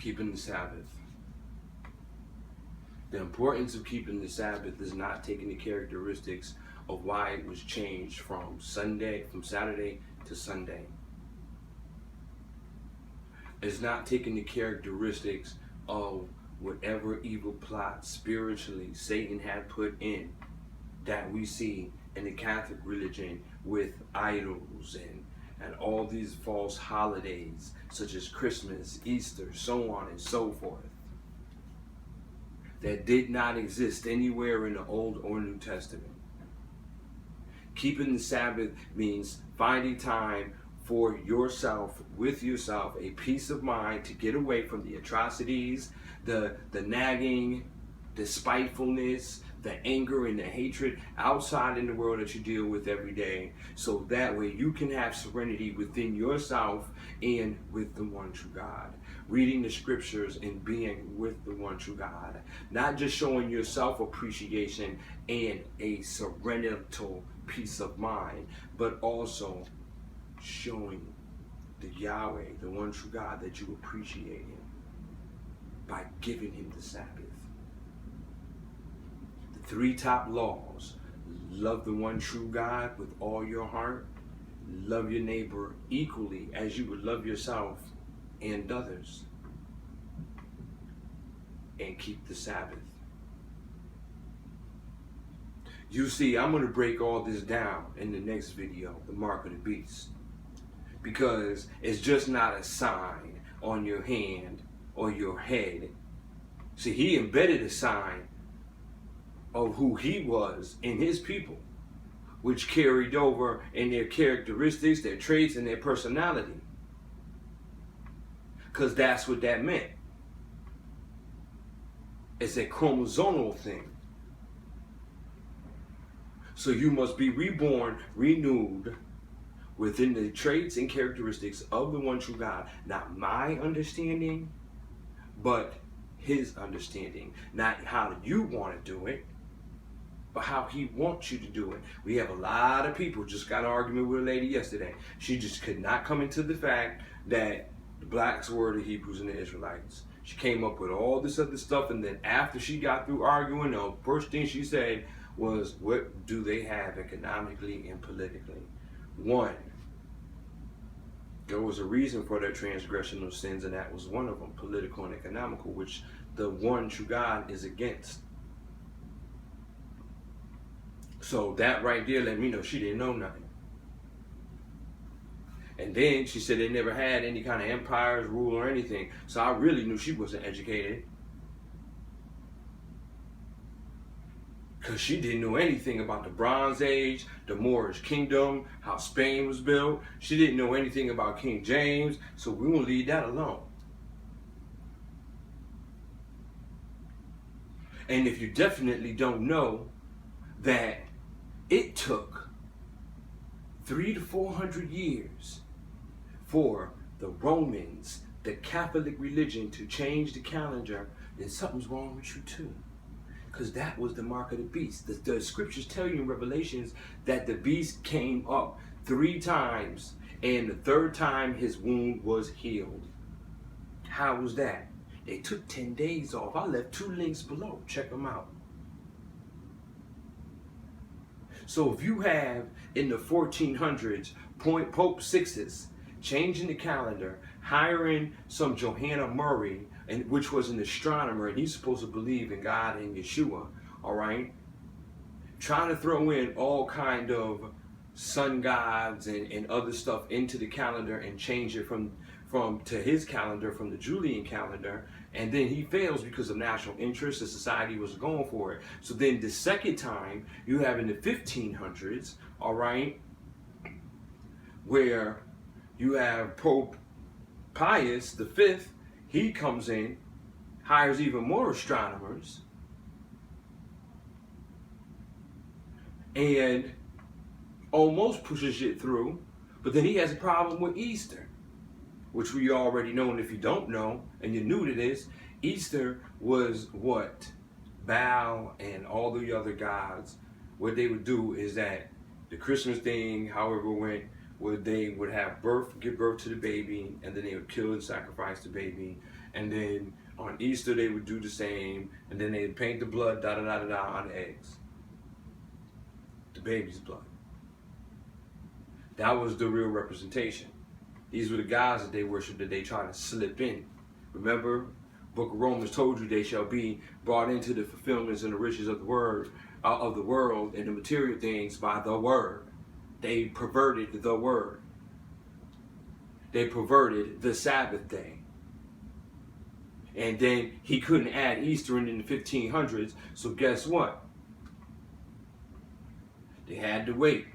keeping the Sabbath. The importance of keeping the Sabbath is not taking the characteristics of why it was changed from Saturday to Sunday. It's not taking the characteristics of whatever evil plot spiritually Satan had put in that we see in the Catholic religion with idols and all these false holidays such as Christmas, Easter, so on and so forth, that did not exist anywhere in the Old or New Testament. Keeping the Sabbath means finding time for yourself, with yourself, a peace of mind to get away from the atrocities, the nagging, the spitefulness, the anger and the hatred outside in the world that you deal with every day, so that way you can have serenity within yourself and with the one true God. Reading the scriptures and being with the one true God. Not just showing yourself appreciation and a serenal peace of mind, but also showing the Yahweh, the one true God, that you appreciate him by giving him the Sabbath. The 3 top laws: love the one true God with all your heart, love your neighbor equally as you would love yourself and others, and keep the Sabbath. You see, I'm going to break all this down in the next video, the mark of the beast, because it's just not a sign on your hand or your head. See, he embedded a sign of who he was in his people, which carried over in their characteristics, their traits, and their personality. Because that's what that meant. It's a chromosomal thing. So you must be reborn, renewed within the traits and characteristics of the one true God. Not my understanding, but his understanding. Not how you want to do it, but how he wants you to do it. We have a lot of people, just got an argument with a lady yesterday. She just could not come into the fact that the blacks were the Hebrews and the Israelites. She came up with all this other stuff, and then after she got through arguing, the first thing she said was, what do they have economically and politically? 1, there was a reason for their transgression of sins, and that was one of them, political and economical, which the one true God is against. So that right there let me know she didn't know nothing. And then she said they never had any kind of empires, rule, or anything. So I really knew she wasn't educated, because she didn't know anything about the Bronze Age, the Moorish kingdom, how Spain was built. She didn't know anything about King James, so we won't leave that alone. And if you definitely don't know that it took 300 to 400 years for the Romans, the Catholic religion, to change the calendar, then something's wrong with you too. Because that was the mark of the beast. The scriptures tell you in Revelations that the beast came up 3 times, and the 3rd time his wound was healed. How was that? They took 10 days off. I left 2 links below. Check them out. So if you have in the 1400s Pope Sixtus changing the calendar, hiring some Johanna Murray, and which was an astronomer, and he's supposed to believe in God and Yeshua, all right? Trying to throw in all kind of sun gods and other stuff into the calendar and change it from to his calendar, from the Julian calendar, and then he fails because of national interest. The society was going for it. So then the second time you have in the 1500s, all right, where you have Pope Pius V, he comes in, hires even more astronomers, and almost pushes it through, but then he has a problem with Easter, which we already know. And if you don't know, and you're new to this, Easter was what Baal and all the other gods, what they would do is that the Christmas thing, however it went, where they would give birth to the baby, and then they would kill and sacrifice the baby, and then on Easter they would do the same, and then they'd paint the blood on the eggs, the baby's blood. That was the real representation. These were the gods that they worshiped, that they tried to slip in. Remember, Book of Romans told you they shall be brought into the fulfillments and the riches of the world and the material things by the word. They perverted the word. They perverted the Sabbath day. And then he couldn't add Easter in the 1500s, so guess what? They had to wait.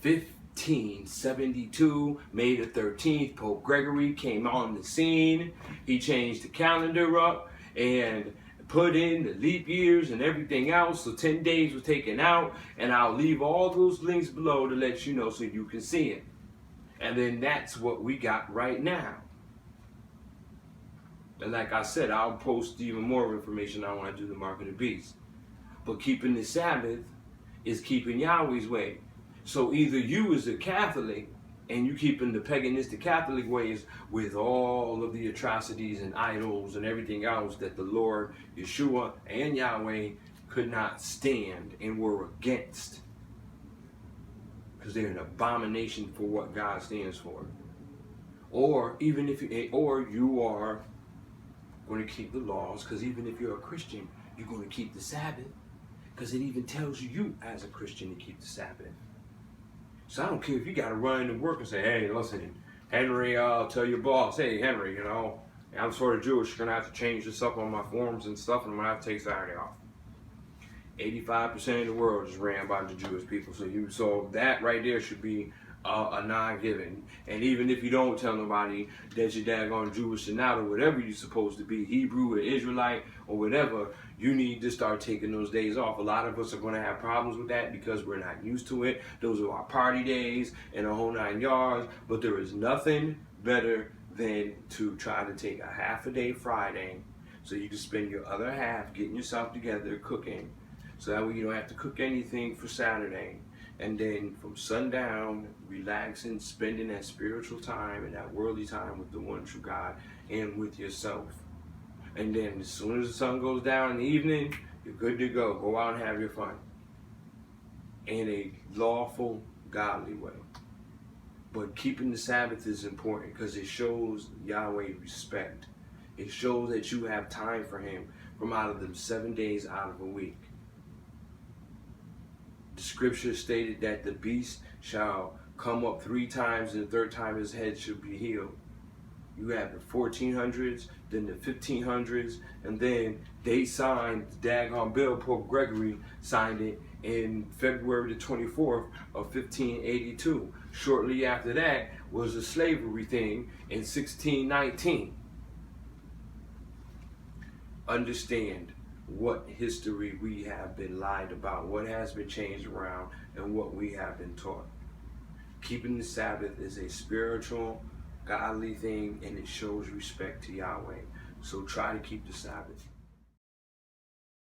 1572, May the 13th, Pope Gregory came on the scene. He changed the calendar up and put in the leap years and everything else. So 10 days was taken out, and I'll leave all those links below to let you know so you can see it. And then that's what we got right now. And like I said, I'll post even more information on when I do the Mark of the Beast. But keeping the Sabbath is keeping Yahweh's way. So either you as a Catholic and you keeping the paganistic Catholic ways with all of the atrocities and idols and everything else that the Lord, Yeshua, and Yahweh could not stand and were against, because they're an abomination for what God stands for. Or even if you are going to keep the laws, because even if you're a Christian, you're going to keep the Sabbath, because it even tells you as a Christian to keep the Sabbath. So I don't care if you got to run into work and say, hey, listen, Henry, tell your boss, hey, Henry, I'm sort of Jewish, you're going to have to change this up on my forms and stuff, and I'm going to have to take Saturday off. 85% of the world is ran by the Jewish people, so that right there should be a non-given. And even if you don't tell nobody that you're daggone Jewish or not, or whatever you're supposed to be, Hebrew or Israelite or whatever, you need to start taking those days off. A lot of us are going to have problems with that because we're not used to it. Those are our party days and the whole 9 yards. But there is nothing better than to try to take a half a day Friday so you can spend your other half getting yourself together cooking. So that way you don't have to cook anything for Saturday. And then from sundown, relaxing, spending that spiritual time and that worldly time with the one true God and with yourself. And then as soon as the sun goes down in the evening, you're good to go. Go out and have your fun. In a lawful, godly way. But keeping the Sabbath is important because it shows Yahweh respect. It shows that you have time for him from out of them 7 days out of a week. The scripture stated that the beast shall come up 3 times, and the third time his head shall be healed. You have the 1400s, then the 1500s, and then they signed the daggone bill. Pope Gregory signed it in February the 24th of 1582. Shortly after that was the slavery thing in 1619. Understand what history we have been lied about, what has been changed around, and what we have been taught. Keeping the Sabbath is a spiritual, godly thing, and it shows respect to Yahweh. So try to keep the Sabbath.